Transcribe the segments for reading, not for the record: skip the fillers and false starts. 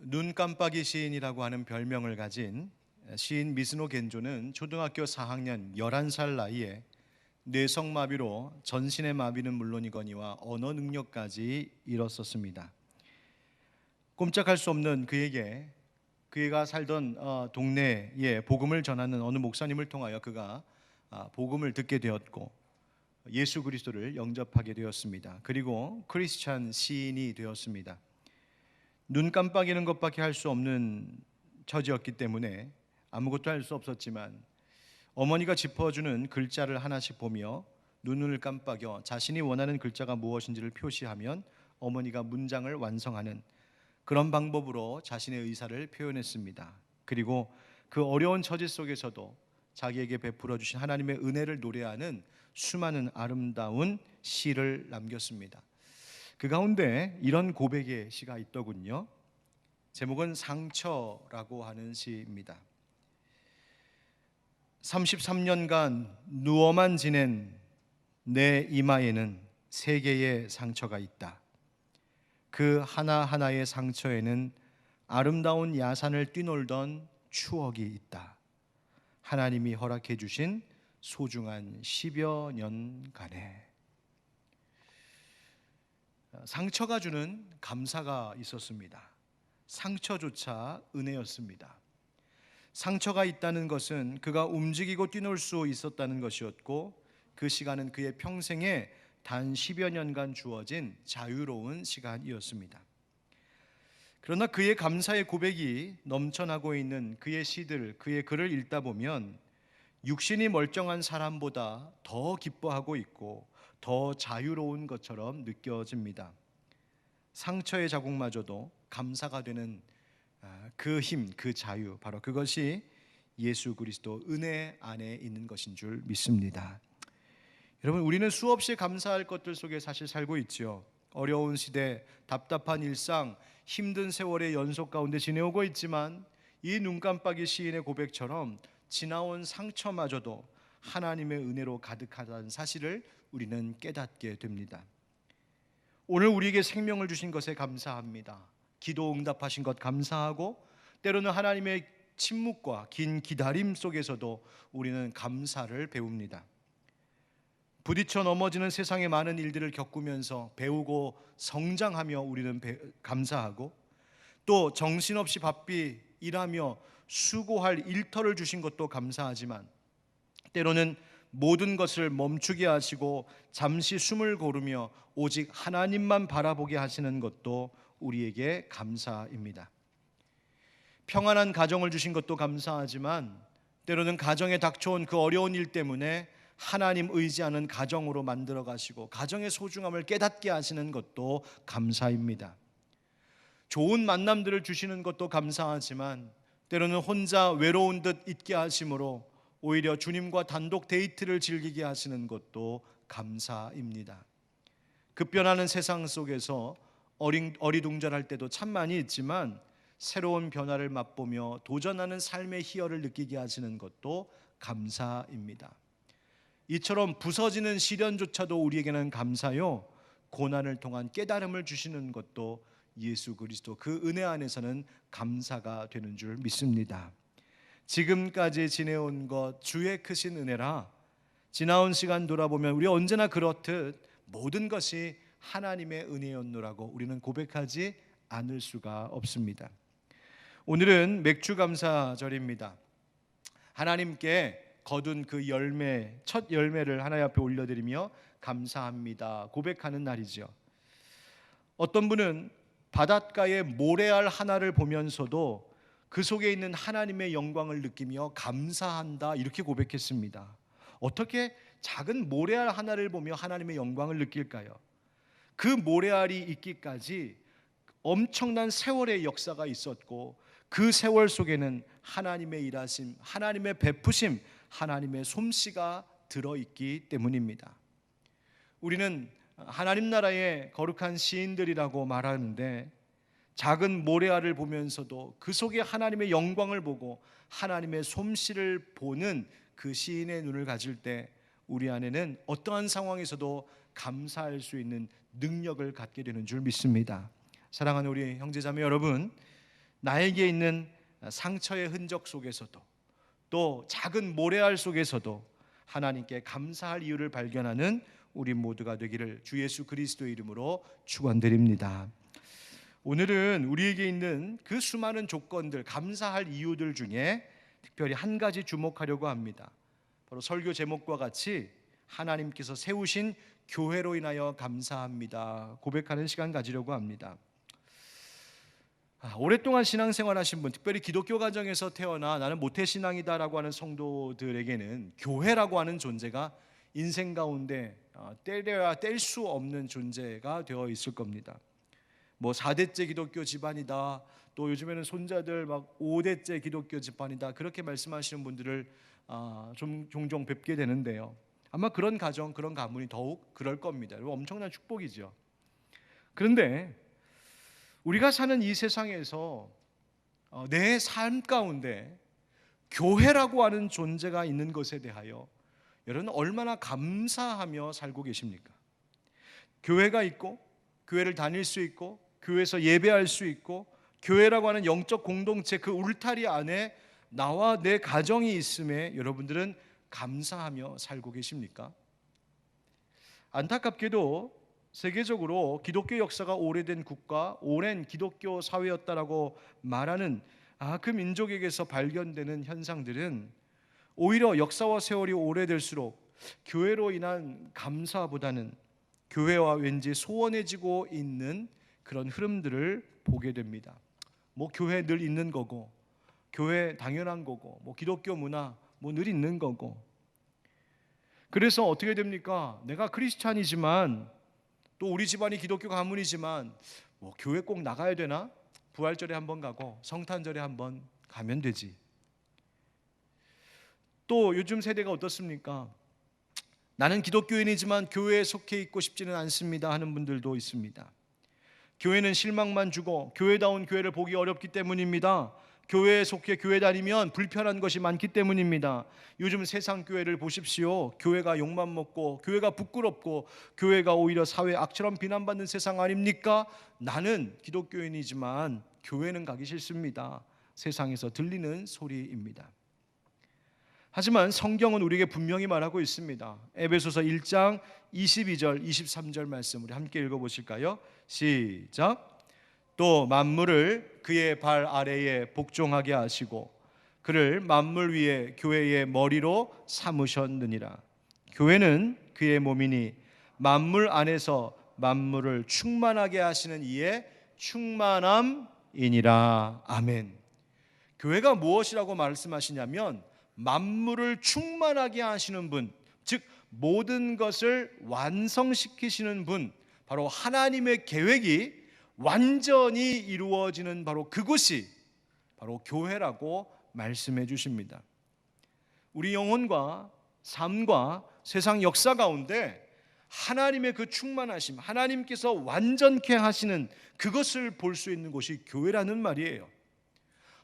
눈깜빡이 시인이라고 하는 별명을 가진 시인 미즈노 겐조는 초등학교 4학년 11살 나이에 뇌성마비로 전신의 마비는 물론이거니와 언어 능력까지 잃었었습니다. 꼼짝할 수 없는 그가 살던 동네에 복음을 전하는 어느 목사님을 통하여 그가 복음을 듣게 되었고 예수 그리스도를 영접하게 되었습니다. 그리고 크리스찬 시인이 되었습니다. 눈 깜빡이는 것밖에 할 수 없는 처지였기 때문에 아무것도 할 수 없었지만 어머니가 짚어주는 글자를 하나씩 보며 눈을 깜빡여 자신이 원하는 글자가 무엇인지를 표시하면 어머니가 문장을 완성하는 그런 방법으로 자신의 의사를 표현했습니다. 그리고 그 어려운 처지 속에서도 자기에게 베풀어 주신 하나님의 은혜를 노래하는 수많은 아름다운 시를 남겼습니다. 그 가운데 이런 고백의 시가 있더군요. 제목은 상처라고 하는 시입니다. 33년간 누워만 지낸 내 이마에는 3개의 상처가 있다. 그 하나하나의 상처에는 아름다운 야산을 뛰놀던 추억이 있다. 하나님이 허락해 주신 소중한 10여 년간에 상처가 주는 감사가 있었습니다. 상처조차 은혜였습니다. 상처가 있다는 것은 그가 움직이고 뛰놀 수 있었다는 것이었고 그 시간은 그의 평생에 단 10여 년간 주어진 자유로운 시간이었습니다. 그러나 그의 감사의 고백이 넘쳐나고 있는 그의 시들, 그의 글을 읽다 보면 육신이 멀쩡한 사람보다 더 기뻐하고 있고 더 자유로운 것처럼 느껴집니다. 상처의 자국마저도 감사가 되는 그 힘, 그 자유, 바로 그것이 예수 그리스도 은혜 안에 있는 것인 줄 믿습니다. 여러분, 우리는 수없이 감사할 것들 속에 사실 살고 있죠. 어려운 시대, 답답한 일상, 힘든 세월의 연속 가운데 지내오고 있지만 이 눈깜빡이 시인의 고백처럼 지나온 상처마저도 하나님의 은혜로 가득하다는 사실을 우리는 깨닫게 됩니다. 오늘 우리에게 생명을 주신 것에 감사합니다. 기도 응답하신 것 감사하고 때로는 하나님의 침묵과 긴 기다림 속에서도 우리는 감사를 배웁니다. 부딪혀 넘어지는 세상의 많은 일들을 겪으면서 배우고 성장하며 우리는 감사하고 또 정신없이 바삐 일하며 수고할 일터를 주신 것도 감사하지만 때로는 모든 것을 멈추게 하시고 잠시 숨을 고르며 오직 하나님만 바라보게 하시는 것도 우리에게 감사입니다. 평안한 가정을 주신 것도 감사하지만 때로는 가정에 닥쳐온 그 어려운 일 때문에 하나님 의지하는 가정으로 만들어 가시고 가정의 소중함을 깨닫게 하시는 것도 감사입니다. 좋은 만남들을 주시는 것도 감사하지만 때로는 혼자 외로운 듯 있게 하심으로 오히려 주님과 단독 데이트를 즐기게 하시는 것도 감사입니다. 급변하는 세상 속에서 어리둥절할 때도 참 많이 있지만 새로운 변화를 맛보며 도전하는 삶의 희열을 느끼게 하시는 것도 감사입니다. 이처럼 부서지는 시련조차도 우리에게는 감사요, 고난을 통한 깨달음을 주시는 것도 예수 그리스도 그 은혜 안에서는 감사가 되는 줄 믿습니다. 지금까지 지내온 것 주의 크신 은혜라. 지나온 시간 돌아보면 우리 언제나 그렇듯 모든 것이 하나님의 은혜였노라고 우리는 고백하지 않을 수가 없습니다. 오늘은 맥주감사절입니다. 하나님께 거둔 그 열매, 첫 열매를 하나님 앞에 올려드리며 감사합니다 고백하는 날이죠. 어떤 분은 바닷가의 모래알 하나를 보면서도 그 속에 있는 하나님의 영광을 느끼며 감사한다 이렇게 고백했습니다. 어떻게 작은 모래알 하나를 보며 하나님의 영광을 느낄까요? 그 모래알이 있기까지 엄청난 세월의 역사가 있었고 그 세월 속에는 하나님의 일하심, 하나님의 베푸심, 하나님의 솜씨가 들어있기 때문입니다. 우리는 하나님 나라의 거룩한 시인들이라고 말하는데 작은 모래알을 보면서도 그 속에 하나님의 영광을 보고 하나님의 솜씨를 보는 그 시인의 눈을 가질 때 우리 안에는 어떠한 상황에서도 감사할 수 있는 능력을 갖게 되는 줄 믿습니다. 사랑하는 우리 형제자매 여러분, 나에게 있는 상처의 흔적 속에서도, 또 작은 모래알 속에서도 하나님께 감사할 이유를 발견하는 우리 모두가 되기를 주 예수 그리스도의 이름으로 축원드립니다. 오늘은 우리에게 있는 그 수많은 조건들, 감사할 이유들 중에 특별히 한 가지 주목하려고 합니다. 바로 설교 제목과 같이 하나님께서 세우신 교회로 인하여 감사합니다 고백하는 시간 가지려고 합니다. 오랫동안 신앙생활 하신 분, 특별히 기독교 가정에서 태어나 나는 모태신앙이다라고 하는 성도들에게는 교회라고 하는 존재가 인생 가운데 때려야 뗄 수 없는 존재가 되어 있을 겁니다. 뭐 4대째 기독교 집안이다, 또 요즘에는 손자들 막 5대째 기독교 집안이다, 그렇게 말씀하시는 분들을 좀 종종 뵙게 되는데요. 아마 그런 가정, 그런 가문이 더욱 그럴 겁니다. 엄청난 축복이죠. 그런데 우리가 사는 이 세상에서 내 삶 가운데 교회라고 하는 존재가 있는 것에 대하여 여러분 얼마나 감사하며 살고 계십니까? 교회가 있고, 교회를 다닐 수 있고, 교회에서 예배할 수 있고, 교회라고 하는 영적 공동체 그 울타리 안에 나와 내 가정이 있음에 여러분들은 감사하며 살고 계십니까? 안타깝게도 세계적으로 기독교 역사가 오래된 국가, 오랜 기독교 사회였다라고 말하는 그 민족에게서 발견되는 현상들은 오히려 역사와 세월이 오래될수록 교회로 인한 감사보다는 교회와 왠지 소원해지고 있는 그런 흐름들을 보게 됩니다. 뭐 교회 늘 있는 거고, 교회 당연한 거고, 뭐 기독교 문화 뭐 늘 있는 거고. 그래서 어떻게 됩니까? 내가 크리스찬이지만, 또 우리 집안이 기독교 가문이지만 뭐 교회 꼭 나가야 되나? 부활절에 한번 가고 성탄절에 한번 가면 되지. 또 요즘 세대가 어떻습니까? 나는 기독교인이지만 교회에 속해 있고 싶지는 않습니다 하는 분들도 있습니다. 교회는 실망만 주고 교회다운 교회를 보기 어렵기 때문입니다. 교회에 속해 교회 다니면 불편한 것이 많기 때문입니다. 요즘 세상 교회를 보십시오. 교회가 욕만 먹고, 교회가 부끄럽고, 교회가 오히려 사회 악처럼 비난받는 세상 아닙니까? 나는 기독교인이지만 교회는 가기 싫습니다. 세상에서 들리는 소리입니다. 하지만 성경은 우리에게 분명히 말하고 있습니다. 에베소서 1장 22절 23절 말씀 우리 함께 읽어보실까요? 시작. 또 만물을 그의 발 아래에 복종하게 하시고 그를 만물 위에 교회의 머리로 삼으셨느니라. 교회는 그의 몸이니 만물 안에서 만물을 충만하게 하시는 이의 충만함이니라. 아멘. 교회가 무엇이라고 말씀하시냐면 만물을 충만하게 하시는 분, 즉 모든 것을 완성시키시는 분, 바로 하나님의 계획이 완전히 이루어지는 바로 그곳이 바로 교회라고 말씀해 주십니다. 우리 영혼과 삶과 세상 역사 가운데 하나님의 그 충만하심, 하나님께서 완전케 하시는 그것을 볼 수 있는 곳이 교회라는 말이에요.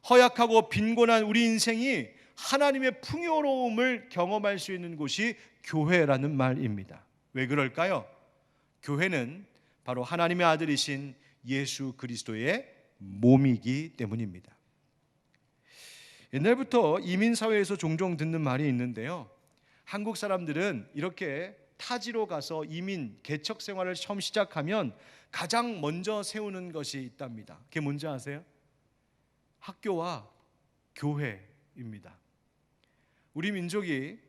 허약하고 빈곤한 우리 인생이 하나님의 풍요로움을 경험할 수 있는 곳이 교회라는 말입니다. 왜 그럴까요? 교회는 바로 하나님의 아들이신 예수 그리스도의 몸이기 때문입니다. 옛날부터 이민사회에서 종종 듣는 말이 있는데요, 한국 사람들은 이렇게 타지로 가서 이민 개척 생활을 처음 시작하면 가장 먼저 세우는 것이 있답니다. 그게 뭔지 아세요? 학교와 교회입니다. 우리 민족이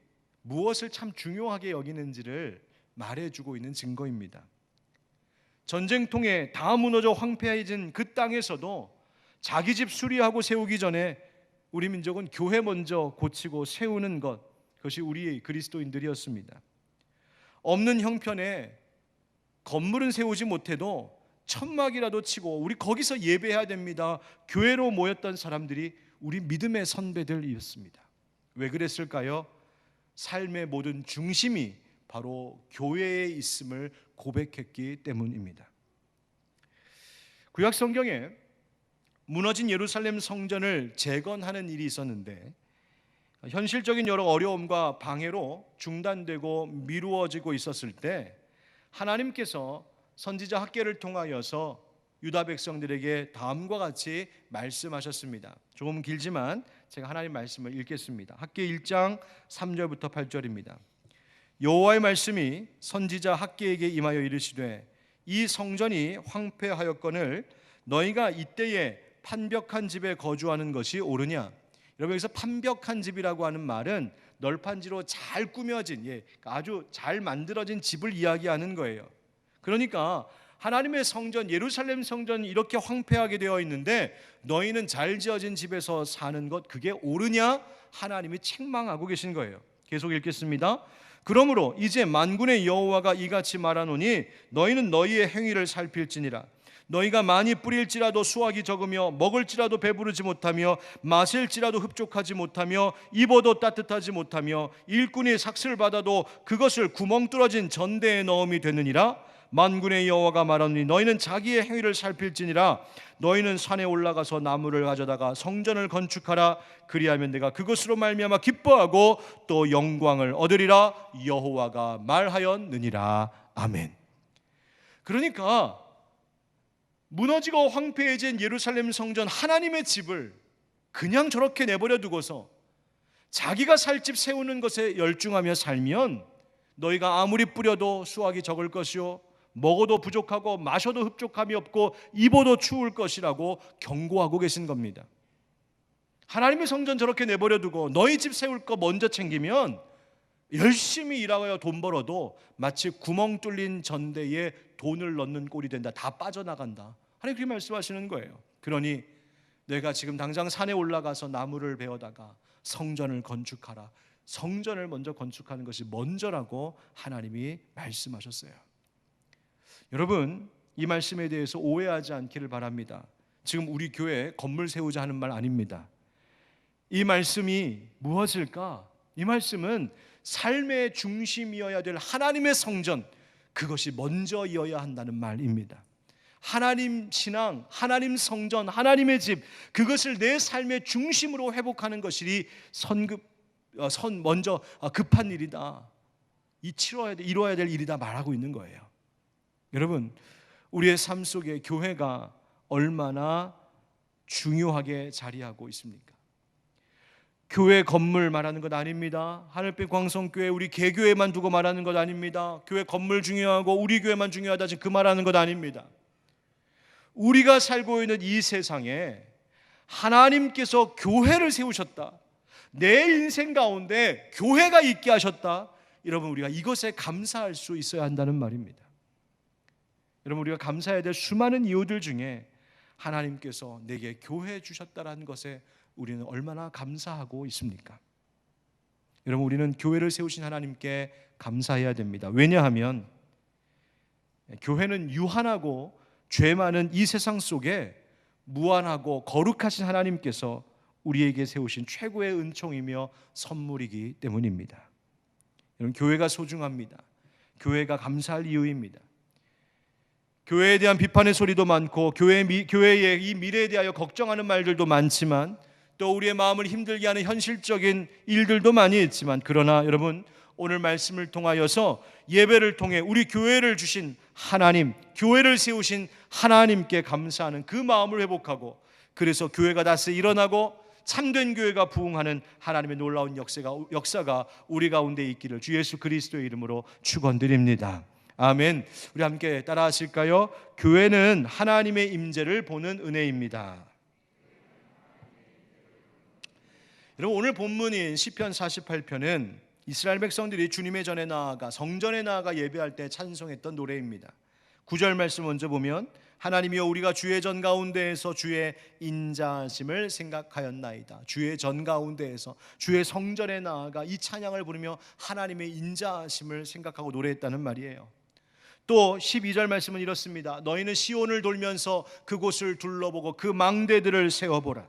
무엇을 참 중요하게 여기는지를 말해주고 있는 증거입니다. 전쟁통에 다 무너져 황폐해진 그 땅에서도 자기 집 수리하고 세우기 전에 우리 민족은 교회 먼저 고치고 세우는 것, 그것이 우리 그리스도인들이었습니다. 없는 형편에 건물은 세우지 못해도 천막이라도 치고 우리 거기서 예배해야 됩니다. 교회로 모였던 사람들이 우리 믿음의 선배들이었습니다. 왜 그랬을까요? 삶의 모든 중심이 바로 교회에 있음을 고백했기 때문입니다. 구약 성경에 무너진 예루살렘 성전을 재건하는 일이 있었는데 현실적인 여러 어려움과 방해로 중단되고 미루어지고 있었을 때 하나님께서 선지자 학개를 통하여서 유다 백성들에게 다음과 같이 말씀하셨습니다. 조금 길지만 제가 하나님 말씀을 읽겠습니다. 학개 1장 3절부터 8절입니다. 여호와의 말씀이 선지자 학개에게 임하여 이르시되 이 성전이 황폐하였거늘 너희가 이때에 판벽한 집에 거주하는 것이 옳으냐. 여러분, 여기서 판벽한 집이라고 하는 말은 널판지로 잘 꾸며진, 아주 잘 만들어진 집을 이야기하는 거예요. 그러니까 하나님의 성전, 예루살렘 성전이 이렇게 황폐하게 되어 있는데 너희는 잘 지어진 집에서 사는 것, 그게 옳으냐? 하나님이 책망하고 계신 거예요. 계속 읽겠습니다. 그러므로 이제 만군의 여호와가 이같이 말하노니 너희는 너희의 행위를 살필지니라. 너희가 많이 뿌릴지라도 수확이 적으며 먹을지라도 배부르지 못하며 마실지라도 흡족하지 못하며 입어도 따뜻하지 못하며 일꾼이 삭슬 받아도 그것을 구멍 뚫어진 전대에 넣음이 되느니라. 만군의 여호와가 말하노니 너희는 자기의 행위를 살필지니라. 너희는 산에 올라가서 나무를 가져다가 성전을 건축하라. 그리하면 내가 그것으로 말미암아 기뻐하고 또 영광을 얻으리라. 여호와가 말하였느니라. 아멘. 그러니까 무너지고 황폐해진 예루살렘 성전, 하나님의 집을 그냥 저렇게 내버려 두고서 자기가 살 집 세우는 것에 열중하며 살면 너희가 아무리 뿌려도 수확이 적을 것이요 먹어도 부족하고 마셔도 흡족함이 없고 입어도 추울 것이라고 경고하고 계신 겁니다. 하나님의 성전 저렇게 내버려 두고 너희 집 세울 거 먼저 챙기면 열심히 일하여 돈 벌어도 마치 구멍 뚫린 전대에 돈을 넣는 꼴이 된다. 다 빠져나간다. 하나님 그렇게 말씀하시는 거예요. 그러니 내가 지금 당장 산에 올라가서 나무를 베어다가 성전을 건축하라. 성전을 먼저 건축하는 것이 먼저라고 하나님이 말씀하셨어요. 여러분, 이 말씀에 대해서 오해하지 않기를 바랍니다. 지금 우리 교회 건물 세우자 하는 말 아닙니다. 이 말씀이 무엇일까? 이 말씀은 삶의 중심이어야 될 하나님의 성전, 그것이 먼저이어야 한다는 말입니다. 하나님 신앙, 하나님 성전, 하나님의 집, 그것을 내 삶의 중심으로 회복하는 것이 먼저 급한 일이다. 이루어야 될 일이다 말하고 있는 거예요. 여러분, 우리의 삶 속에 교회가 얼마나 중요하게 자리하고 있습니까? 교회 건물 말하는 것 아닙니다. 하늘빛 광성교회 우리 개교회만 두고 말하는 것 아닙니다. 교회 건물 중요하고 우리 교회만 중요하다 지금 그 말하는 것 아닙니다. 우리가 살고 있는 이 세상에 하나님께서 교회를 세우셨다. 내 인생 가운데 교회가 있게 하셨다. 여러분, 우리가 이것에 감사할 수 있어야 한다는 말입니다. 여러분, 우리가 감사해야 될 수많은 이유들 중에 하나님께서 내게 교회 주셨다라는 것에 우리는 얼마나 감사하고 있습니까? 여러분, 우리는 교회를 세우신 하나님께 감사해야 됩니다. 왜냐하면 교회는 유한하고 죄 많은 이 세상 속에 무한하고 거룩하신 하나님께서 우리에게 세우신 최고의 은총이며 선물이기 때문입니다. 여러분, 교회가 소중합니다. 교회가 감사할 이유입니다. 교회에 대한 비판의 소리도 많고 교회의 이 미래에 대하여 걱정하는 말들도 많지만 또 우리의 마음을 힘들게 하는 현실적인 일들도 많이 있지만, 그러나 여러분, 오늘 말씀을 통하여서 예배를 통해 우리 교회를 주신 하나님, 교회를 세우신 하나님께 감사하는 그 마음을 회복하고, 그래서 교회가 다시 일어나고 참된 교회가 부흥하는 하나님의 놀라운 역사가 우리 가운데 있기를 주 예수 그리스도의 이름으로 축원드립니다. 아멘. 우리 함께 따라 하실까요? 교회는 하나님의 임재를 보는 은혜입니다. 여러분, 오늘 본문인 시편 48편은 이스라엘 백성들이 주님의 전에 나아가 성전에 나아가 예배할 때 찬송했던 노래입니다. 9절 말씀 먼저 보면, 하나님이여 우리가 주의 전 가운데에서 주의 인자하심을 생각하였나이다. 주의 전 가운데에서 주의 성전에 나아가 이 찬양을 부르며 하나님의 인자하심을 생각하고 노래했다는 말이에요. 또 12절 말씀은 이렇습니다. 너희는 시온을 돌면서 그곳을 둘러보고 그 망대들을 세워보라.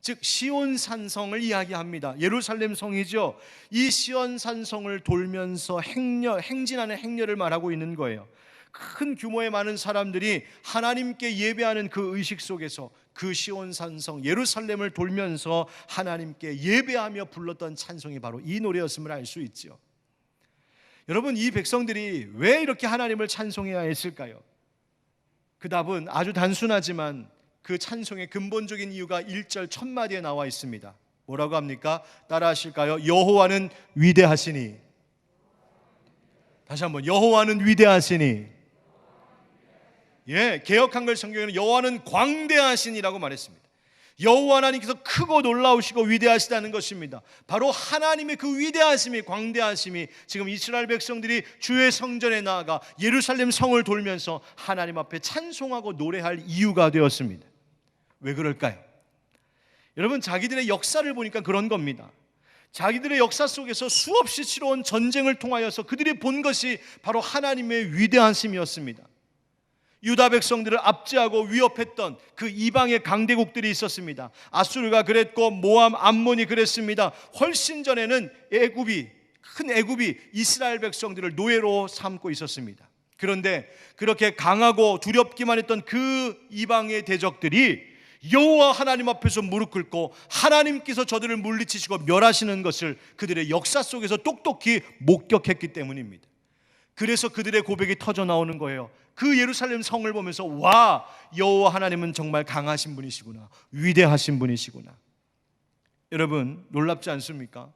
즉 시온 산성을 이야기합니다. 예루살렘 성이죠. 이 시온 산성을 돌면서 행진하는 행렬을 말하고 있는 거예요. 큰 규모의 많은 사람들이 하나님께 예배하는 그 의식 속에서 그 시온 산성 예루살렘을 돌면서 하나님께 예배하며 불렀던 찬송이 바로 이 노래였음을 알 수 있죠. 여러분, 이 백성들이 왜 이렇게 하나님을 찬송해야 했을까요? 그 답은 아주 단순하지만 그 찬송의 근본적인 이유가 1절 첫 마디에 나와 있습니다. 뭐라고 합니까? 따라 하실까요? 여호와는 위대하시니. 다시 한번, 여호와는 위대하시니. 예, 개역 한글 성경에는 여호와는 광대하시니라고 말했습니다. 여호와 하나님께서 크고 놀라우시고 위대하시다는 것입니다. 바로 하나님의 그 위대하심이, 광대하심이 지금 이스라엘 백성들이 주의 성전에 나아가 예루살렘 성을 돌면서 하나님 앞에 찬송하고 노래할 이유가 되었습니다. 왜 그럴까요? 여러분, 자기들의 역사를 보니까 그런 겁니다. 자기들의 역사 속에서 수없이 치러온 전쟁을 통하여서 그들이 본 것이 바로 하나님의 위대하심이었습니다. 유다 백성들을 압제하고 위협했던 그 이방의 강대국들이 있었습니다. 아수르가 그랬고 모압, 암몬이 그랬습니다. 훨씬 전에는 큰 애굽이 이스라엘 백성들을 노예로 삼고 있었습니다. 그런데 그렇게 강하고 두렵기만 했던 그 이방의 대적들이 여호와 하나님 앞에서 무릎 꿇고 하나님께서 저들을 물리치시고 멸하시는 것을 그들의 역사 속에서 똑똑히 목격했기 때문입니다. 그래서 그들의 고백이 터져 나오는 거예요. 그 예루살렘 성을 보면서 와, 여호와 하나님은 정말 강하신 분이시구나, 위대하신 분이시구나. 여러분, 놀랍지 않습니까?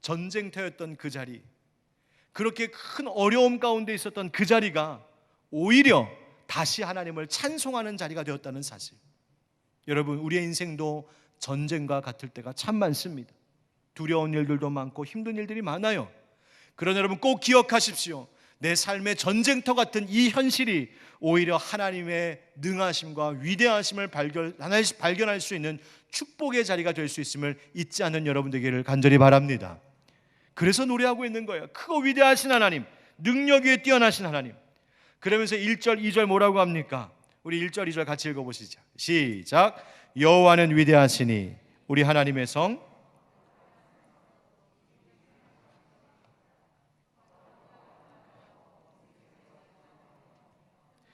전쟁터였던 그 자리, 그렇게 큰 어려움 가운데 있었던 그 자리가 오히려 다시 하나님을 찬송하는 자리가 되었다는 사실. 여러분, 우리의 인생도 전쟁과 같을 때가 참 많습니다. 두려운 일들도 많고 힘든 일들이 많아요. 그러나 여러분, 꼭 기억하십시오. 내 삶의 전쟁터 같은 이 현실이 오히려 하나님의 능하심과 위대하심을 발견할 수 있는 축복의 자리가 될 수 있음을 잊지 않는 여러분 되기를 간절히 바랍니다. 그래서 노래하고 있는 거예요. 크고 위대하신 하나님, 능력 위에 뛰어나신 하나님. 그러면서 1절, 2절 뭐라고 합니까? 우리 1절, 2절 같이 읽어보시죠. 시작. 여호와는 위대하시니 우리 하나님의 성,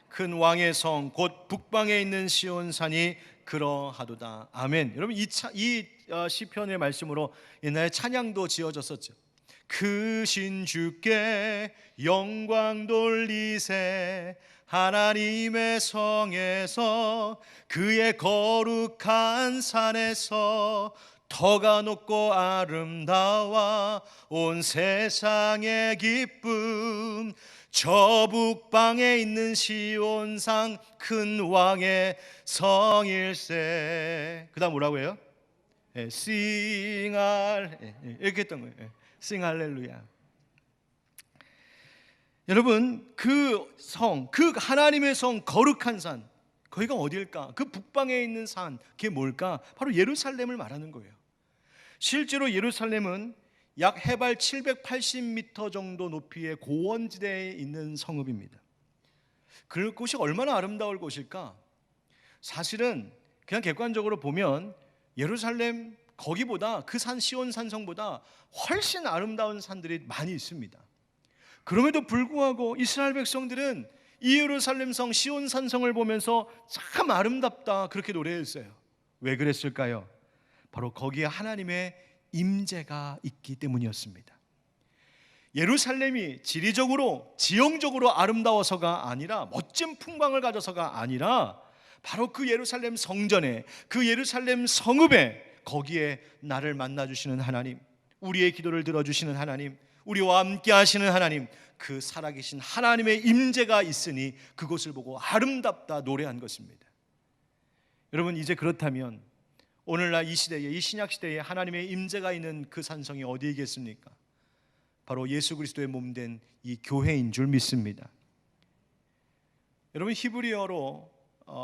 큰 왕의 성 곧 북방에 있는 시온산이 그러하도다. 아멘. 여러분, 이 시편의 말씀으로 옛날에 찬양도 지어졌었죠. 크신 주께 영광 돌리세, 하나님의 성에서 그의 거룩한 산에서 터가 높고 아름다워 온 세상의 기쁨, 저 북방에 있는 시온산 큰 왕의 성일세. 그 다음 뭐라고 해요? 이렇게 했던 거예요. Sing 할렐루야. 여러분, 그 성, 그 하나님의 성, 거룩한 산, 거기가 어디일까? 그 북방에 있는 산, 그게 뭘까? 바로 예루살렘을 말하는 거예요. 실제로 예루살렘은 약 해발 780m 정도 높이의 고원지대에 있는 성읍입니다. 그 곳이 얼마나 아름다울 곳일까? 사실은 그냥 객관적으로 보면 예루살렘 거기보다, 그 산 시온 산성보다 훨씬 아름다운 산들이 많이 있습니다. 그럼에도 불구하고 이스라엘 백성들은 이 예루살렘 성 시온 산성을 보면서 참 아름답다 그렇게 노래했어요. 왜 그랬을까요? 바로 거기에 하나님의 임재가 있기 때문이었습니다. 예루살렘이 지리적으로, 지형적으로 아름다워서가 아니라, 멋진 풍광을 가져서가 아니라, 바로 그 예루살렘 성전에, 그 예루살렘 성읍에, 거기에 나를 만나주시는 하나님, 우리의 기도를 들어주시는 하나님, 우리와 함께 하시는 하나님, 그 살아계신 하나님의 임재가 있으니 그곳을 보고 아름답다 노래한 것입니다. 여러분, 이제 그렇다면 오늘날 이 시대에, 이 신약 시대에 하나님의 임재가 있는 그 산성이 어디이겠습니까? 바로 예수 그리스도의 몸된 이 교회인 줄 믿습니다. 여러분, 히브리어로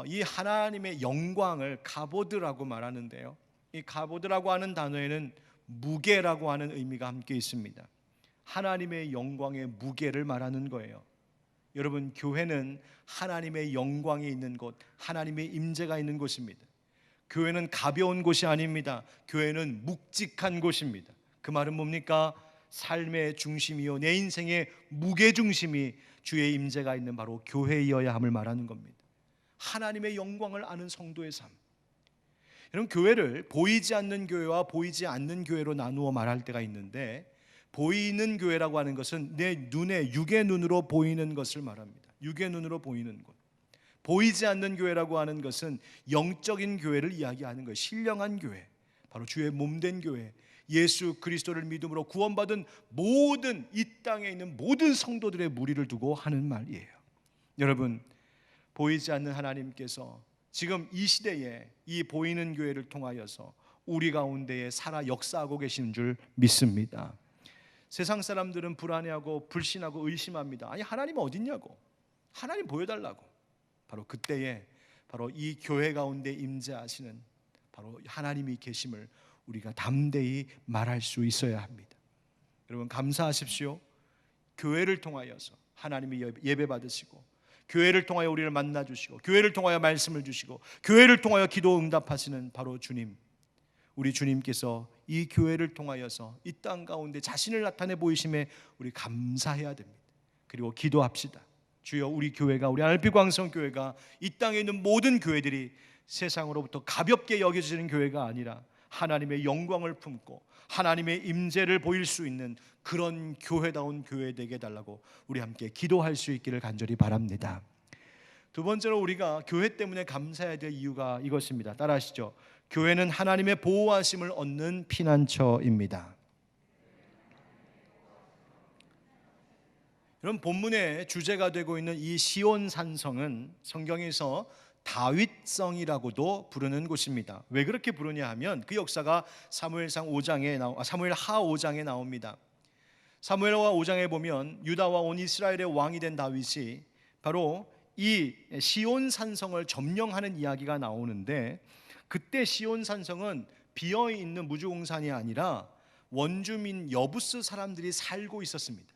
이 하나님의 영광을 가보드라고 말하는데요, 이 가보드라고 하는 단어에는 무게라고 하는 의미가 함께 있습니다. 하나님의 영광의 무게를 말하는 거예요. 여러분, 교회는 하나님의 영광이 있는 곳, 하나님의 임재가 있는 곳입니다. 교회는 가벼운 곳이 아닙니다. 교회는 묵직한 곳입니다. 그 말은 뭡니까? 삶의 중심이요, 내 인생의 무게중심이 주의 임재가 있는 바로 교회이어야 함을 말하는 겁니다. 하나님의 영광을 아는 성도의 삶. 여러분, 교회를 보이지 않는 교회와 보이지 않는 교회로 나누어 말할 때가 있는데, 보이는 교회라고 하는 것은 내 눈에, 육의 눈으로 보이는 것을 말합니다. 육의 눈으로 보이는 곳. 보이지 않는 교회라고 하는 것은 영적인 교회를 이야기하는 것이에요. 신령한 교회, 바로 주의 몸된 교회, 예수 그리스도를 믿음으로 구원받은 모든 이 땅에 있는 모든 성도들의 무리를 두고 하는 말이에요. 여러분, 보이지 않는 하나님께서 지금 이 시대에 이 보이는 교회를 통하여서 우리 가운데에 살아 역사하고 계시는 줄 믿습니다. 세상 사람들은 불안해하고 불신하고 의심합니다. 아니, 하나님 어딨냐고, 하나님 보여달라고. 바로 그때에 바로 이 교회 가운데 임재하시는 바로 하나님이 계심을 우리가 담대히 말할 수 있어야 합니다. 여러분, 감사하십시오. 교회를 통하여서 하나님이 예배 받으시고, 교회를 통하여 우리를 만나 주시고, 교회를 통하여 말씀을 주시고, 교회를 통하여 기도 응답하시는 바로 주님, 우리 주님께서 이 교회를 통하여서 이 땅 가운데 자신을 나타내 보이심에 우리 감사해야 됩니다. 그리고 기도합시다. 주여, 우리 교회가, 우리 알피광성교회가 이 땅에 있는 모든 교회들이 세상으로부터 가볍게 여겨지는 교회가 아니라 하나님의 영광을 품고 하나님의 임재를 보일 수 있는 그런 교회다운 교회 되게 해달라고 우리 함께 기도할 수 있기를 간절히 바랍니다. 두 번째로 우리가 교회 때문에 감사해야 될 이유가 이것입니다. 따라하시죠. 교회는 하나님의 보호하심을 얻는 피난처입니다. 여러분, 본문의 주제가 되고 있는 이 시온 산성은 성경에서 다윗성이라고도 부르는 곳입니다. 왜 그렇게 부르냐 하면 그 역사가 사무엘하 5장에 나옵니다. 사무엘하 5장에 보면 유다와 온 이스라엘의 왕이 된 다윗이 바로 이 시온 산성을 점령하는 이야기가 나오는데, 그때 시온 산성은 비어 있는 무주공산이 아니라 원주민 여부스 사람들이 살고 있었습니다.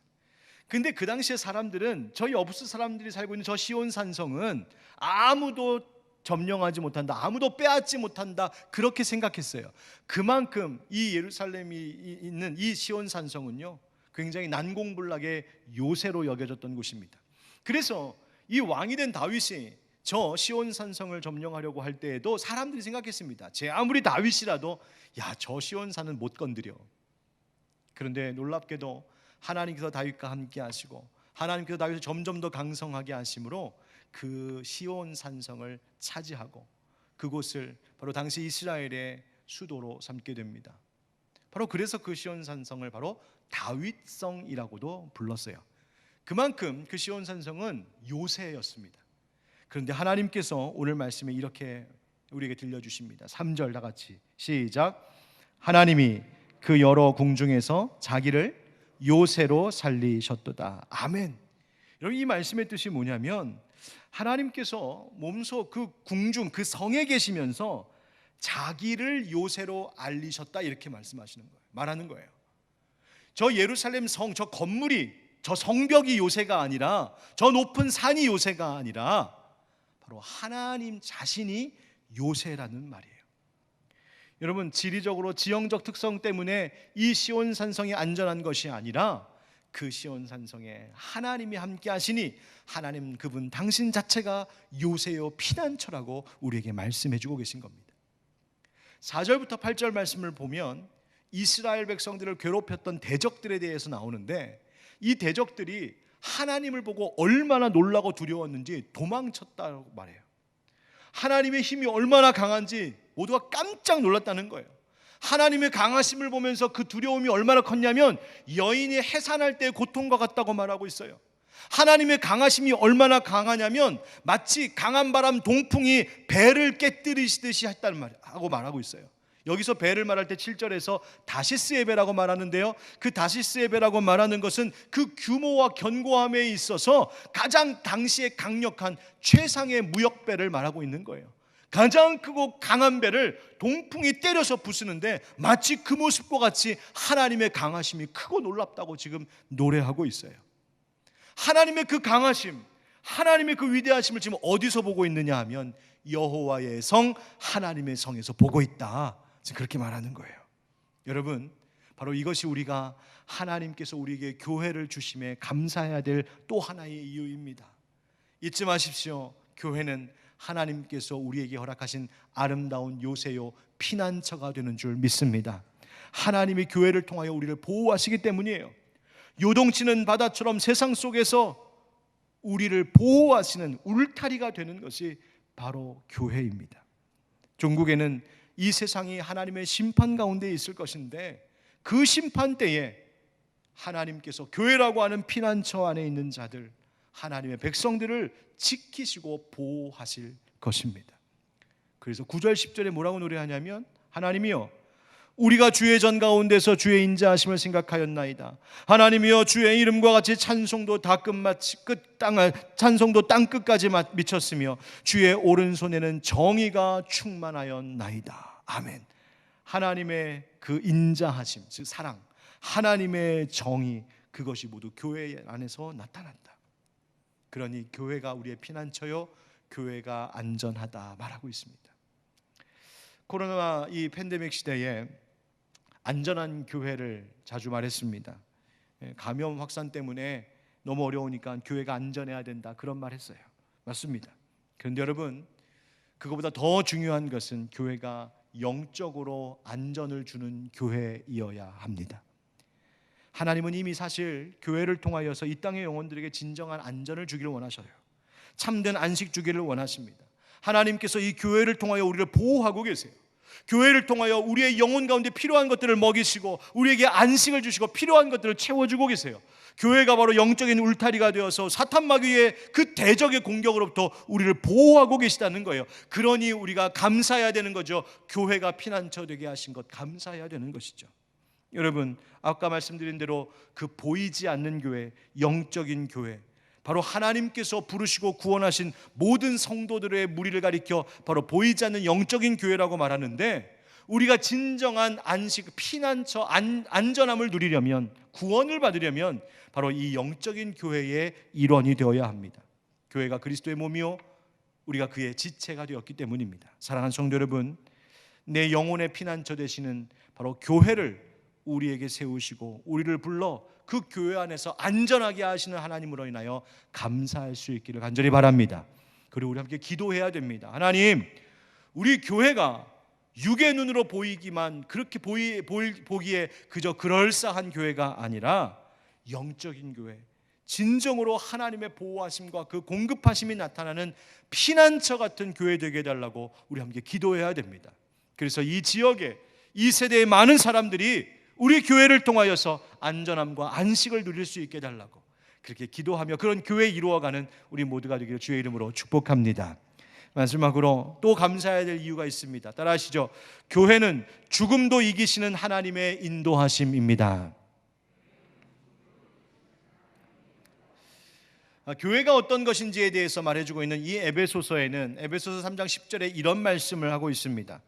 근데 그 당시에 사람들은 저 여부스 사람들이 살고 있는 저 시온 산성은 아무도 점령하지 못한다, 아무도 빼앗지 못한다, 그렇게 생각했어요. 그만큼 이 예루살렘이 있는 이 시온 산성은요, 굉장히 난공불락의 요새로 여겨졌던 곳입니다. 그래서 이 왕이 된 다윗이 저 시온 산성을 점령하려고 할 때에도 사람들이 생각했습니다. 제 아무리 다윗이라도 저 시온 산은 못 건드려. 그런데 놀랍게도 하나님께서 다윗과 함께 하시고 하나님께서 다윗을 점점 더 강성하게 하심으로 그 시온 산성을 차지하고 그곳을 바로 당시 이스라엘의 수도로 삼게 됩니다. 바로 그래서 그 시온 산성을 바로 다윗성이라고도 불렀어요. 그만큼 그 시온 산성은 요새였습니다. 그런데 하나님께서 오늘 말씀에 이렇게 우리에게 들려주십니다. 3절 다 같이 시작. 하나님이 그 여러 궁중에서 자기를 요새로 살리셨도다. 아멘. 여러분, 이 말씀의 뜻이 뭐냐면 하나님께서 몸소 그 궁중, 그 성에 계시면서 자기를 요새로 알리셨다, 이렇게 말씀하시는 거예요. 말하는 거예요. 저 예루살렘 성, 저 건물이, 저 성벽이 요새가 아니라, 저 높은 산이 요새가 아니라 바로 하나님 자신이 요새라는 말이에요. 여러분, 지리적으로 지형적 특성 때문에 이 시온 산성이 안전한 것이 아니라 그 시온 산성에 하나님이 함께 하시니 하나님 그분 당신 자체가 요새요 피난처라고 우리에게 말씀해 주고 계신 겁니다. 4절부터 8절 말씀을 보면 이스라엘 백성들을 괴롭혔던 대적들에 대해서 나오는데, 이 대적들이 하나님을 보고 얼마나 놀라고 두려웠는지 도망쳤다고 말해요. 하나님의 힘이 얼마나 강한지 모두가 깜짝 놀랐다는 거예요. 하나님의 강하심을 보면서 그 두려움이 얼마나 컸냐면 여인이 해산할 때의 고통과 같다고 말하고 있어요. 하나님의 강하심이 얼마나 강하냐면 마치 강한 바람 동풍이 배를 깨뜨리시듯이 했다는 말하고 말하고 있어요. 여기서 배를 말할 때 7절에서 다시스의 배라고 말하는데요, 그 다시스의 배라고 말하는 것은 그 규모와 견고함에 있어서 가장 당시에 강력한 최상의 무역배를 말하고 있는 거예요. 가장 크고 강한 배를 동풍이 때려서 부수는데 마치 그 모습과 같이 하나님의 강하심이 크고 놀랍다고 지금 노래하고 있어요. 하나님의 그 강하심, 하나님의 그 위대하심을 지금 어디서 보고 있느냐 하면 여호와의 성, 하나님의 성에서 보고 있다, 지금 그렇게 말하는 거예요. 여러분, 바로 이것이 우리가 하나님께서 우리에게 교회를 주심에 감사해야 될 또 하나의 이유입니다. 잊지 마십시오. 교회는 하나님께서 우리에게 허락하신 아름다운 요새요 피난처가 되는 줄 믿습니다. 하나님이 교회를 통하여 우리를 보호하시기 때문이에요. 요동치는 바다처럼 세상 속에서 우리를 보호하시는 울타리가 되는 것이 바로 교회입니다. 종국에는 이 세상이 하나님의 심판 가운데 있을 것인데, 그 심판 때에 하나님께서 교회라고 하는 피난처 안에 있는 자들, 하나님의 백성들을 지키시고 보호하실 것입니다. 그래서 9절 10절에 뭐라고 노래하냐면, 하나님이여 우리가 주의 전 가운데서 주의 인자하심을 생각하였나이다. 하나님이여 주의 이름과 같이 찬송도 찬송도 땅 끝까지 미쳤으며 주의 오른손에는 정의가 충만하였나이다. 아멘. 하나님의 그 인자하심, 즉 사랑, 하나님의 정의, 그것이 모두 교회 안에서 나타난다. 그러니 교회가 우리의 피난처요, 교회가 안전하다 말하고 있습니다. 코로나 이 팬데믹 시대에 안전한 교회를 자주 말했습니다. 감염 확산 때문에 너무 어려우니까 교회가 안전해야 된다, 그런 말 했어요. 맞습니다. 그런데 여러분, 그것보다 더 중요한 것은 교회가 영적으로 안전을 주는 교회이어야 합니다. 하나님은 이미 사실 교회를 통하여서 이 땅의 영혼들에게 진정한 안전을 주기를 원하셔요. 참된 안식 주기를 원하십니다. 하나님께서 이 교회를 통하여 우리를 보호하고 계세요. 교회를 통하여 우리의 영혼 가운데 필요한 것들을 먹이시고 우리에게 안식을 주시고 필요한 것들을 채워주고 계세요. 교회가 바로 영적인 울타리가 되어서 사탄 마귀의 그 대적의 공격으로부터 우리를 보호하고 계시다는 거예요. 그러니 우리가 감사해야 되는 거죠. 교회가 피난처 되게 하신 것, 감사해야 되는 것이죠. 여러분, 아까 말씀드린 대로 그 보이지 않는 교회, 영적인 교회, 바로 하나님께서 부르시고 구원하신 모든 성도들의 무리를 가리켜 바로 보이지 않는 영적인 교회라고 말하는데, 우리가 진정한 안식, 피난처, 안전함을 누리려면, 구원을 받으려면 바로 이 영적인 교회의 일원이 되어야 합니다. 교회가 그리스도의 몸이요 우리가 그의 지체가 되었기 때문입니다. 사랑하는 성도 여러분, 내 영혼의 피난처 되시는 바로 교회를 우리에게 세우시고 우리를 불러 그 교회 안에서 안전하게 하시는 하나님으로 인하여 감사할 수 있기를 간절히 바랍니다. 그리고 우리 함께 기도해야 됩니다. 하나님, 우리 교회가 육의 눈으로 보이기만, 그렇게 보기에 그저 그럴싸한 교회가 아니라 영적인 교회, 진정으로 하나님의 보호하심과 그 공급하심이 나타나는 피난처 같은 교회 되게 해달라고 우리 함께 기도해야 됩니다. 그래서 이 지역에, 이 세대의 많은 사람들이 우리 교회를 통하여서 안전함과 안식을 누릴 수 있게 해달라고 그렇게 기도하며 그런 교회 이루어가는 우리 모두가 되기를 주의 이름으로 축복합니다. 마지막으로 또 감사해야 될 이유가 있습니다. 따라하시죠. 교회는 죽음도 이기시는 하나님의 인도하심입니다. 교회가 어떤 것인지에 대해서 말해주고 있는 이 에베소서에는 에베소서 3장 10절에 이런 말씀을 하고 있습니다.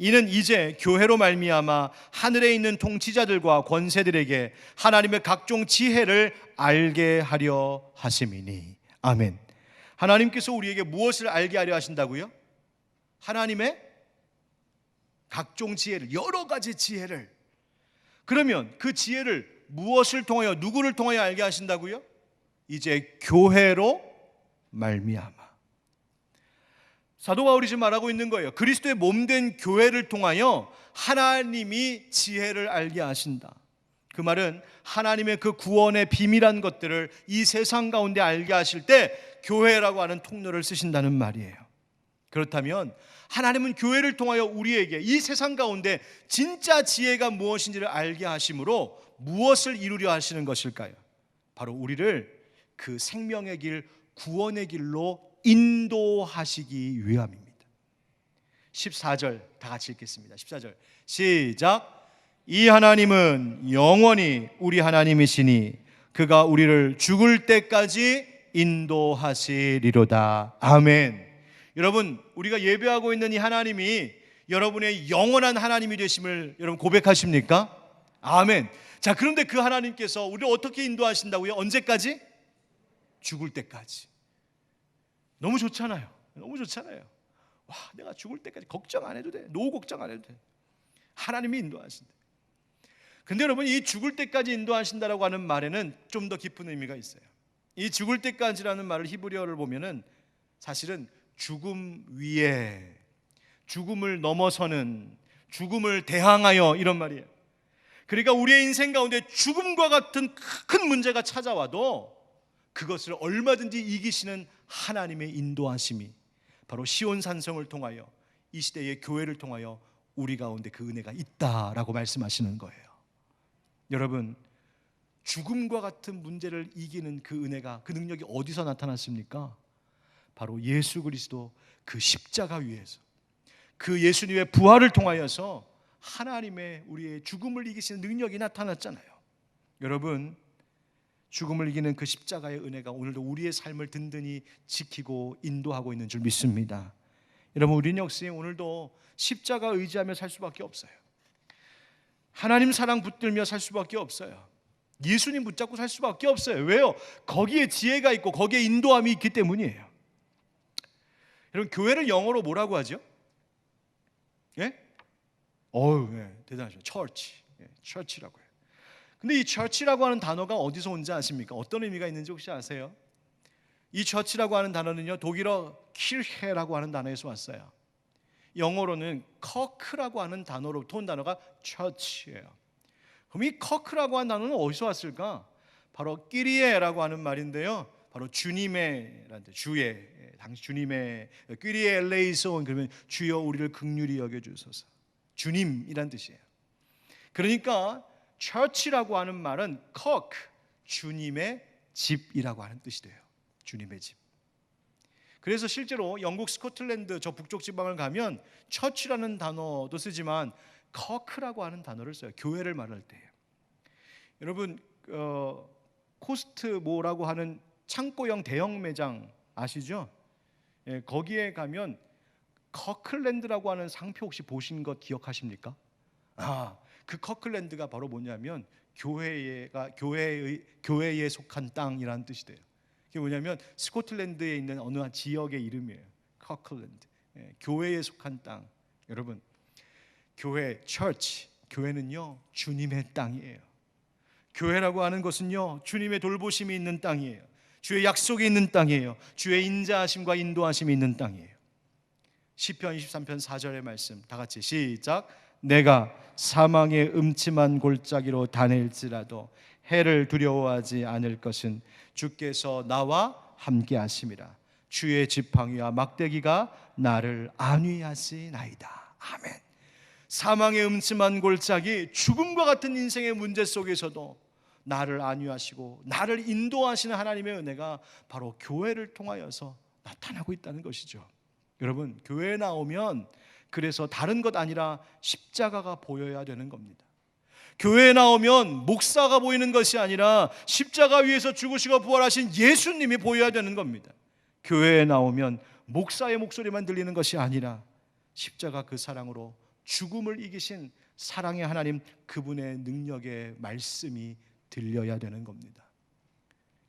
이는 이제 교회로 말미암아 하늘에 있는 통치자들과 권세들에게 하나님의 각종 지혜를 알게 하려 하심이니. 아멘. 하나님께서 우리에게 무엇을 알게 하려 하신다고요? 하나님의 각종 지혜를, 여러 가지 지혜를. 그러면 그 지혜를 무엇을 통하여, 누구를 통하여 알게 하신다고요? 이제 교회로 말미암아. 사도 바울이 지금 말하고 있는 거예요. 그리스도의 몸된 교회를 통하여 하나님이 지혜를 알게 하신다. 그 말은 하나님의 그 구원의 비밀한 것들을 이 세상 가운데 알게 하실 때 교회라고 하는 통로를 쓰신다는 말이에요. 그렇다면 하나님은 교회를 통하여 우리에게 이 세상 가운데 진짜 지혜가 무엇인지를 알게 하심으로 무엇을 이루려 하시는 것일까요? 바로 우리를 그 생명의 길, 구원의 길로 인도하시기 위함입니다. 14절 다 같이 읽겠습니다. 14절 시작. 이 하나님은 영원히 우리 하나님이시니 그가 우리를 죽을 때까지 인도하시리로다. 아멘. 여러분, 우리가 예배하고 있는 이 하나님이 여러분의 영원한 하나님이 되심을 여러분 고백하십니까? 아멘. 자, 그런데 그 하나님께서 우리를 어떻게 인도하신다고요? 언제까지? 죽을 때까지. 너무 좋잖아요. 너무 좋잖아요. 와, 내가 죽을 때까지 걱정 안 해도 돼. 노후 걱정 안 해도 돼. 하나님이 인도하신다. 근데 여러분, 이 죽을 때까지 인도하신다라고 하는 말에는 좀 더 깊은 의미가 있어요. 이 죽을 때까지라는 말을 히브리어를 보면은 사실은 죽음 위에, 죽음을 넘어서는, 죽음을 대항하여, 이런 말이에요. 그러니까 우리의 인생 가운데 죽음과 같은 큰 문제가 찾아와도 그것을 얼마든지 이기시는 하나님의 인도하심이 바로 시온 산성을 통하여 이 시대의 교회를 통하여 우리 가운데 그 은혜가 있다라고 말씀하시는 거예요. 여러분, 죽음과 같은 문제를 이기는 그 은혜가, 그 능력이 어디서 나타났습니까? 바로 예수 그리스도 그 십자가 위에서, 그 예수님의 부활을 통하여서 하나님의 우리의 죽음을 이기시는 능력이 나타났잖아요. 여러분, 죽음을 이기는 그 십자가의 은혜가 오늘도 우리의 삶을 든든히 지키고 인도하고 있는 줄 믿습니다. 여러분, 우리는 역시 오늘도 십자가 의지하며 살 수밖에 없어요. 하나님 사랑 붙들며 살 수밖에 없어요. 예수님 붙잡고 살 수밖에 없어요. 왜요? 거기에 지혜가 있고 거기에 인도함이 있기 때문이에요. 여러분, 교회를 영어로 뭐라고 하죠? 예? 대단하죠. church, church라고 해요. 근데 이 church라고 하는 단어가 어디서 온지 아십니까? 어떤 의미가 있는지 혹시 아세요? 이 church라고 하는 단어는요, 독일어 kirche라고 하는 단어에서 왔어요. 영어로는 커크라고 하는 단어로부터 온 단어가 church예요. 그럼 이 커크라고 하는 단어는 어디서 왔을까? 바로 끼리에라고 하는 말인데요, 바로 주님의, 주의, 당시 주님의 끼리에 엘레이손, 그러면 주여 우리를 긍휼히 여겨주소서, 주님이란 뜻이에요. 그러니까 church라고 하는 말은 커크, 주님의 집이라고 하는 뜻이 돼요. 주님의 집. 그래서 실제로 영국 스코틀랜드 저 북쪽 지방을 가면 처치라는 단어도 쓰지만 커크라고 하는 단어를 써요. 교회를 말할 때예요. 여러분, 코스트모라고 하는 창고형 대형 매장 아시죠? 예, 거기에 가면 커클랜드라고 하는 상표 혹시 보신 것 기억하십니까? 그 커클랜드가 바로 뭐냐면 교회에 속한 땅이라는 뜻이 돼요. 그게 뭐냐면 스코틀랜드에 있는 어느 한 지역의 이름이에요. 커클랜드, 교회에 속한 땅. 여러분, 교회, church, 교회는요 주님의 땅이에요. 교회라고 하는 것은요 주님의 돌보심이 있는 땅이에요. 주의 약속이 있는 땅이에요. 주의 인자하심과 인도하심이 있는 땅이에요. 시편 23편 4절의 말씀 다 같이 시작. 내가 사망의 음침한 골짜기로 다닐지라도 해를 두려워하지 않을 것은 주께서 나와 함께 하심이라. 주의 지팡이와 막대기가 나를 안위하시나이다. 아멘. 사망의 음침한 골짜기, 죽음과 같은 인생의 문제 속에서도 나를 안위하시고 나를 인도하시는 하나님의 은혜가 바로 교회를 통하여서 나타나고 있다는 것이죠. 여러분, 교회에 나오면 그래서 다른 것 아니라 십자가가 보여야 되는 겁니다. 교회에 나오면 목사가 보이는 것이 아니라 십자가 위에서 죽으시고 부활하신 예수님이 보여야 되는 겁니다. 교회에 나오면 목사의 목소리만 들리는 것이 아니라 십자가 그 사랑으로 죽음을 이기신 사랑의 하나님, 그분의 능력의 말씀이 들려야 되는 겁니다.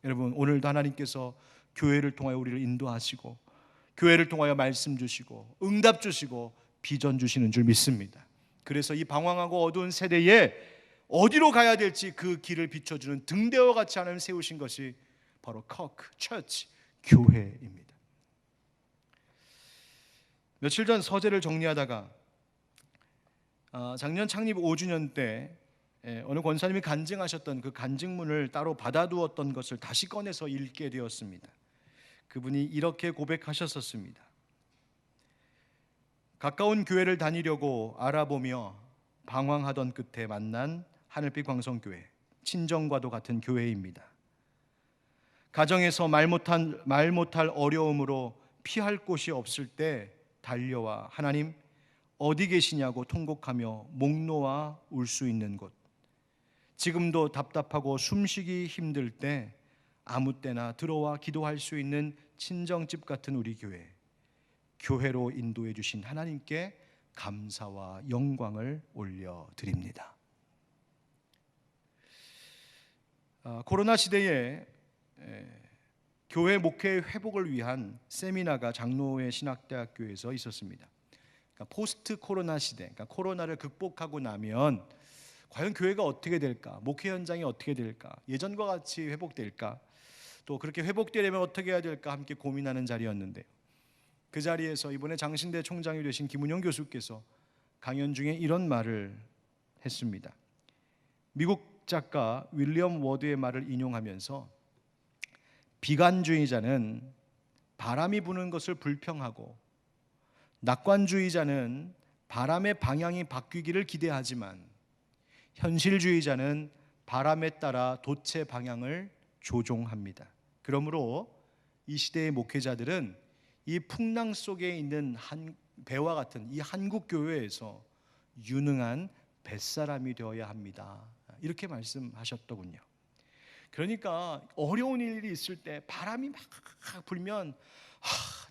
여러분, 오늘도 하나님께서 교회를 통하여 우리를 인도하시고 교회를 통하여 말씀 주시고 응답 주시고 비전 주시는 줄 믿습니다. 그래서 이 방황하고 어두운 세대에 어디로 가야 될지 그 길을 비춰주는 등대와 같이 하나님 세우신 것이 바로 커크, 처치, 교회입니다. 며칠 전 서재를 정리하다가 작년 창립 5주년 때 어느 권사님이 간증하셨던 그 간증문을 따로 받아두었던 것을 다시 꺼내서 읽게 되었습니다. 그분이 이렇게 고백하셨었습니다. 가까운 교회를 다니려고 알아보며 방황하던 끝에 만난 하늘빛 광성교회, 친정과도 같은 교회입니다. 가정에서 말 못할 어려움으로 피할 곳이 없을 때 달려와 하나님 어디 계시냐고 통곡하며 목 놓아 울 수 있는 곳, 지금도 답답하고 숨쉬기 힘들 때 아무 때나 들어와 기도할 수 있는 친정집 같은 우리 교회, 교회로 인도해 주신 하나님께 감사와 영광을 올려드립니다. 코로나 시대에 교회 목회 회복을 위한 세미나가 장로회 신학대학교에서 있었습니다. 그러니까 포스트 코로나 시대, 그러니까 코로나를 극복하고 나면 과연 교회가 어떻게 될까? 목회 현장이 어떻게 될까? 예전과 같이 회복될까? 또 그렇게 회복되려면 어떻게 해야 될까? 함께 고민하는 자리였는데, 그 자리에서 이번에 장신대 총장이 되신 김은영 교수께서 강연 중에 이런 말을 했습니다. 미국 작가 윌리엄 워드의 말을 인용하면서 비관주의자는 바람이 부는 것을 불평하고, 낙관주의자는 바람의 방향이 바뀌기를 기대하지만, 현실주의자는 바람에 따라 돛의 방향을 조종합니다. 그러므로 이 시대의 목회자들은 이 풍랑 속에 있는 배와 같은 이 한국 교회에서 유능한 뱃사람이 되어야 합니다. 이렇게 말씀하셨더군요. 그러니까 어려운 일이 있을 때 바람이 막 불면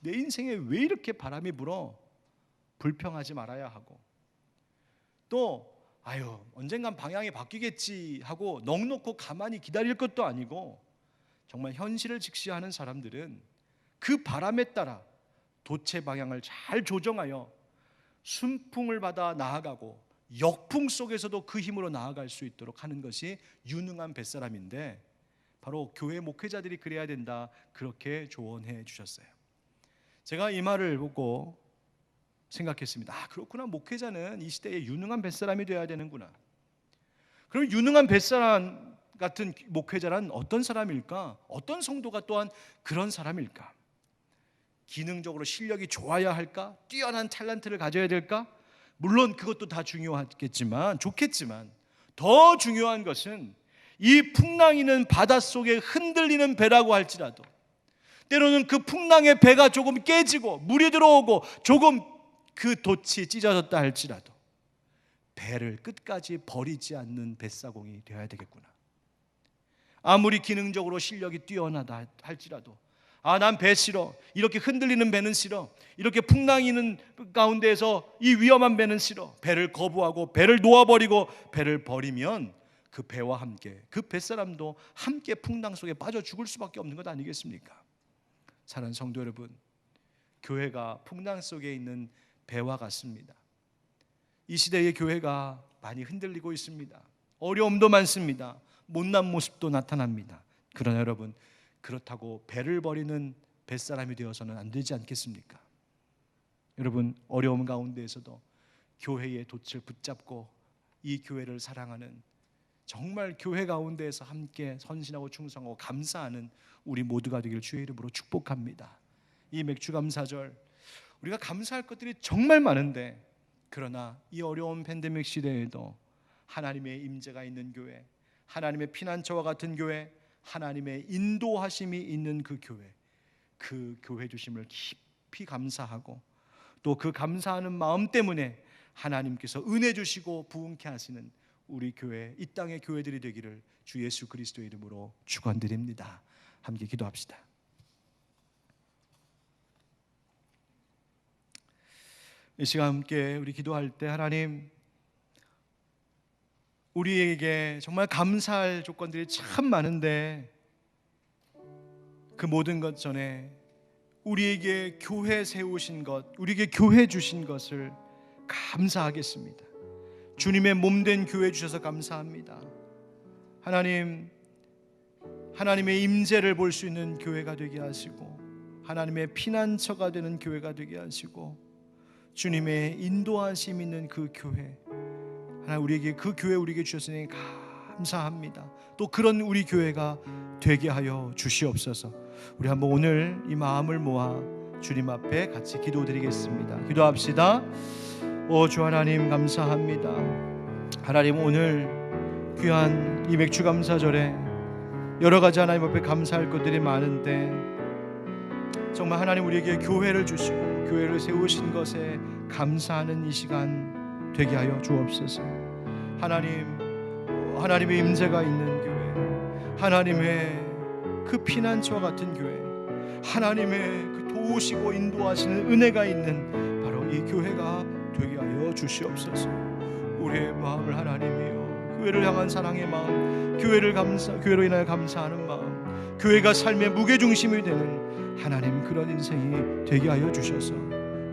내 인생에 왜 이렇게 바람이 불어? 불평하지 말아야 하고, 또 언젠간 방향이 바뀌겠지 하고 넋놓고 가만히 기다릴 것도 아니고, 정말 현실을 직시하는 사람들은 그 바람에 따라 돛의 방향을 잘 조정하여 순풍을 받아 나아가고 역풍 속에서도 그 힘으로 나아갈 수 있도록 하는 것이 유능한 뱃사람인데, 바로 교회 목회자들이 그래야 된다, 그렇게 조언해 주셨어요. 제가 이 말을 보고 생각했습니다. 그렇구나, 목회자는 이 시대에 유능한 뱃사람이 되어야 되는구나. 그럼 유능한 뱃사람 같은 목회자란 어떤 사람일까? 어떤 성도가 또한 그런 사람일까? 기능적으로 실력이 좋아야 할까? 뛰어난 탤런트를 가져야 될까? 물론 그것도 다 중요하겠지만, 좋겠지만, 더 중요한 것은 이 풍랑이는 바닷속에 흔들리는 배라고 할지라도, 때로는 그 풍랑의 배가 조금 깨지고 물이 들어오고 조금 그 돛이 찢어졌다 할지라도 배를 끝까지 버리지 않는 뱃사공이 되어야 되겠구나. 아무리 기능적으로 실력이 뛰어나다 할지라도, 난 배 싫어, 이렇게 흔들리는 배는 싫어, 이렇게 풍랑이 있는 가운데에서 이 위험한 배는 싫어, 배를 거부하고 배를 놓아버리고 배를 버리면 그 배와 함께 그 뱃사람도 함께 풍랑 속에 빠져 죽을 수밖에 없는 것 아니겠습니까? 사랑하는 성도 여러분, 교회가 풍랑 속에 있는 배와 같습니다. 이 시대의 교회가 많이 흔들리고 있습니다. 어려움도 많습니다. 못난 모습도 나타납니다. 그러나 여러분, 그렇다고 배를 버리는 뱃사람이 되어서는 안 되지 않겠습니까? 여러분, 어려움 가운데에서도 교회의 돛을 붙잡고 이 교회를 사랑하는, 정말 교회 가운데에서 함께 선신하고 충성하고 감사하는 우리 모두가 되길 주의 이름으로 축복합니다. 이 맥주감사절, 우리가 감사할 것들이 정말 많은데, 그러나 이 어려운 팬데믹 시대에도 하나님의 임재가 있는 교회, 하나님의 피난처와 같은 교회, 하나님의 인도하심이 있는 그 교회 주심을 깊이 감사하고, 또 그 감사하는 마음 때문에 하나님께서 은혜 주시고 부흥케 하시는 우리 교회, 이 땅의 교회들이 되기를 주 예수 그리스도의 이름으로 축원드립니다. 함께 기도합시다. 이 시간 함께 우리 기도할 때, 하나님, 우리에게 정말 감사할 조건들이 참 많은데, 그 모든 것 전에 우리에게 교회 세우신 것, 우리에게 교회 주신 것을 감사하겠습니다. 주님의 몸된 교회 주셔서 감사합니다. 하나님, 하나님의 임재를 볼 수 있는 교회가 되게 하시고, 하나님의 피난처가 되는 교회가 되게 하시고, 주님의 인도하심 있는 그 교회, 하나님, 우리에게 그 교회 우리에게 주셨으니 감사합니다. 또 그런 우리 교회가 되게 하여 주시옵소서. 우리 한번 오늘 이 마음을 모아 주님 앞에 같이 기도드리겠습니다. 기도합시다. 주 하나님, 감사합니다. 하나님, 오늘 귀한 이 맥주감사절에 여러 가지 하나님 앞에 감사할 것들이 많은데, 정말 하나님 우리에게 교회를 주시고 교회를 세우신 것에 감사하는 이 시간 되게 하여 주옵소서. 하나님의 임재가 있는 교회, 하나님의 그 피난처와 같은 교회, 하나님의 그 도우시고 인도하시는 은혜가 있는 바로 이 교회가 되게 하여 주시옵소서. 우리의 마음을 하나님이여, 교회를 향한 사랑의 마음, 교회로 인하여 감사하는 마음, 교회가 삶의 무게중심이 되는 하나님, 그런 인생이 되게 하여 주셔서,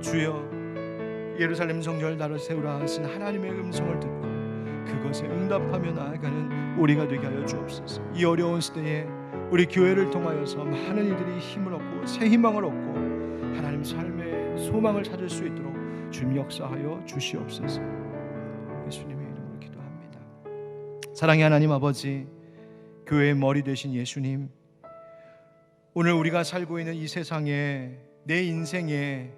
주여, 예루살렘 성전을 나를 세우라 하신 하나님의 음성을 듣고 그것에 응답하며 나아가는 우리가 되게 하여 주옵소서. 이 어려운 시대에 우리 교회를 통하여서 많은 이들이 힘을 얻고 새 희망을 얻고 하나님 삶의 소망을 찾을 수 있도록 주님 역사하여 주시옵소서. 예수님의 이름으로 기도합니다. 사랑의 하나님 아버지, 교회의 머리 되신 예수님, 오늘 우리가 살고 있는 이 세상에, 내 인생에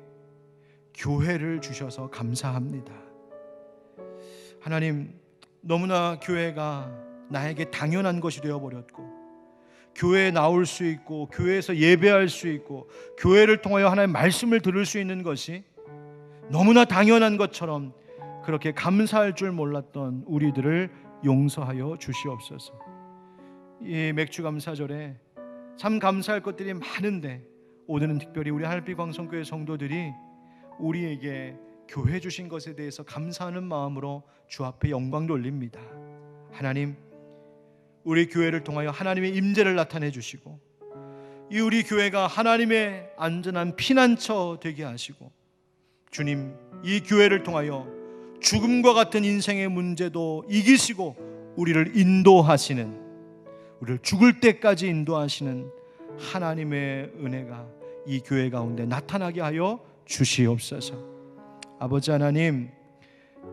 교회를 주셔서 감사합니다. 하나님, 너무나 교회가 나에게 당연한 것이 되어버렸고, 교회에 나올 수 있고, 교회에서 예배할 수 있고, 교회를 통하여 하나님의 말씀을 들을 수 있는 것이 너무나 당연한 것처럼 그렇게 감사할 줄 몰랐던 우리들을 용서하여 주시옵소서. 이 맥주감사절에 참 감사할 것들이 많은데, 오늘은 특별히 우리 하늘빛 광성교회 성도들이 우리에게 교회 주신 것에 대해서 감사하는 마음으로 주 앞에 영광 돌립니다. 하나님, 우리 교회를 통하여 하나님의 임재를 나타내 주시고, 이 우리 교회가 하나님의 안전한 피난처 되게 하시고, 주님, 이 교회를 통하여 죽음과 같은 인생의 문제도 이기시고 우리를 인도하시는, 우리를 죽을 때까지 인도하시는 하나님의 은혜가 이 교회 가운데 나타나게 하여 주시옵소서. 아버지 하나님,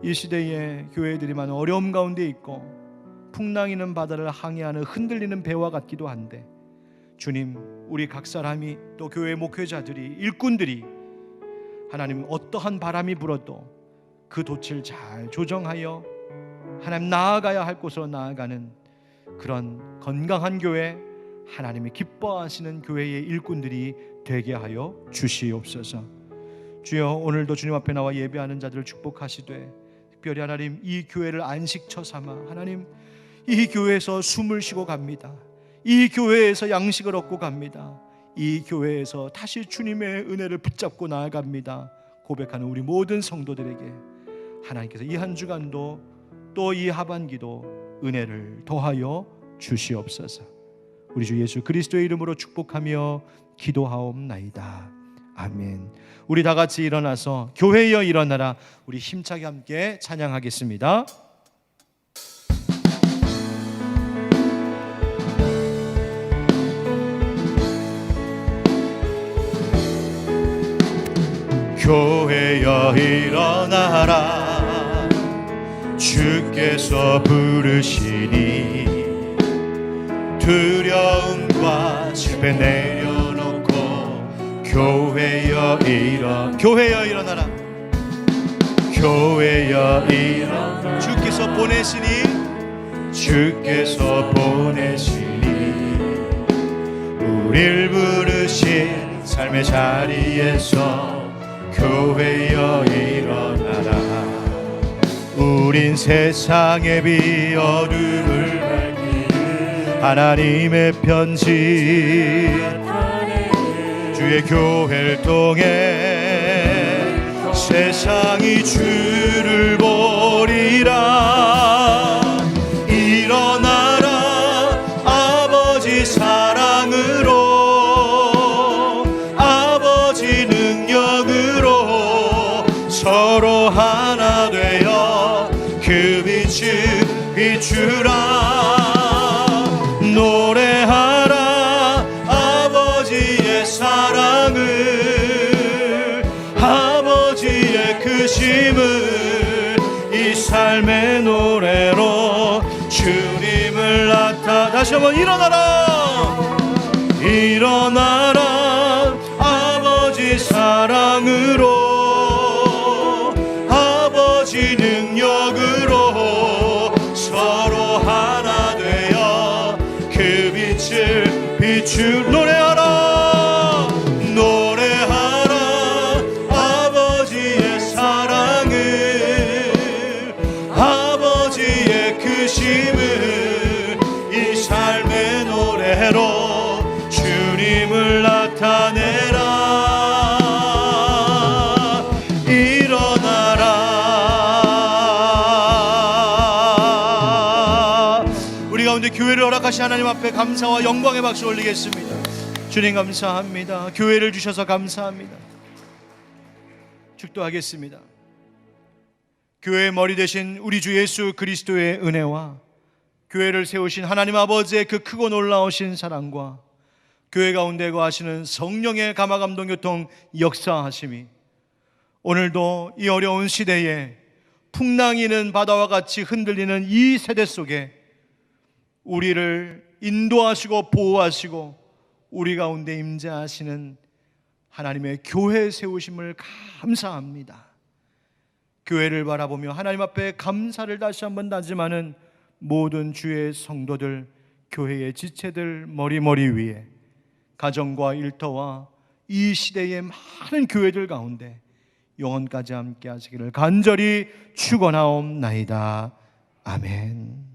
이 시대에 교회들이 많은 어려움 가운데 있고 풍랑이는 바다를 항해하는 흔들리는 배와 같기도 한데, 주님, 우리 각 사람이, 또 교회 목회자들이, 일꾼들이 하나님 어떠한 바람이 불어도 그 돛을 잘 조정하여 하나님 나아가야 할 곳으로 나아가는 그런 건강한 교회, 하나님이 기뻐하시는 교회의 일꾼들이 되게 하여 주시옵소서. 주여, 오늘도 주님 앞에 나와 예배하는 자들을 축복하시되, 특별히 하나님 이 교회를 안식처 삼아 하나님 이 교회에서 숨을 쉬고 갑니다. 이 교회에서 양식을 얻고 갑니다. 이 교회에서 다시 주님의 은혜를 붙잡고 나아갑니다. 고백하는 우리 모든 성도들에게 하나님께서 이 한 주간도 또 이 하반기도 은혜를 더하여 주시옵소서. 우리 주 예수 그리스도의 이름으로 축복하며 기도하옵나이다. 아멘. 우리 다 같이 일어나서 교회여 일어나라, 우리 힘차게 함께 찬양하겠습니다. 교회여 일어나라, 주께서 부르시니 두려움과 실패 내려놓고 교회여 일어나라, 교회여 일어나라. 주께서 보내시니 우릴 부르신 삶의 자리에서 교회여 일어나라. 우린 세상의 비 어둠을 밝히는 하나님의 편지, 주의 교회를 통해 세상이 주를 보리라. 일어나라, 아버지 사랑으로, 아버지 능력으로 서로 하나 되어 그 빛을 비추라. 노래하라 아버지의 사랑을, 아버지의 크심을 이 삶의 노래로 주님을 다시 한번 일어나라 아버지 사랑으로, 아버지 능력으로 서로 하나 되어 그 빛을 노래하라 아버지의 사랑을, 아버지의 크심을 이 삶의 노래로 주님을 나타내라. 교회를 허락하신 하나님 앞에 감사와 영광의 박수 올리겠습니다. 주님 감사합니다. 교회를 주셔서 감사합니다. 축도하겠습니다. 교회의 머리 되신 우리 주 예수 그리스도의 은혜와 교회를 세우신 하나님 아버지의 그 크고 놀라우신 사랑과 교회 가운데 거하시는 성령의 감화감동 교통 역사하심이 오늘도 이 어려운 시대에 풍랑이는 바다와 같이 흔들리는 이 세대 속에 우리를 인도하시고 보호하시고 우리 가운데 임재하시는 하나님의 교회 세우심을 감사합니다. 교회를 바라보며 하나님 앞에 감사를 다시 한번 다짐하는 모든 주의 성도들, 교회의 지체들 머리 위에 가정과 일터와 이 시대의 많은 교회들 가운데 영원까지 함께 하시기를 간절히 축원하옵나이다. 아멘.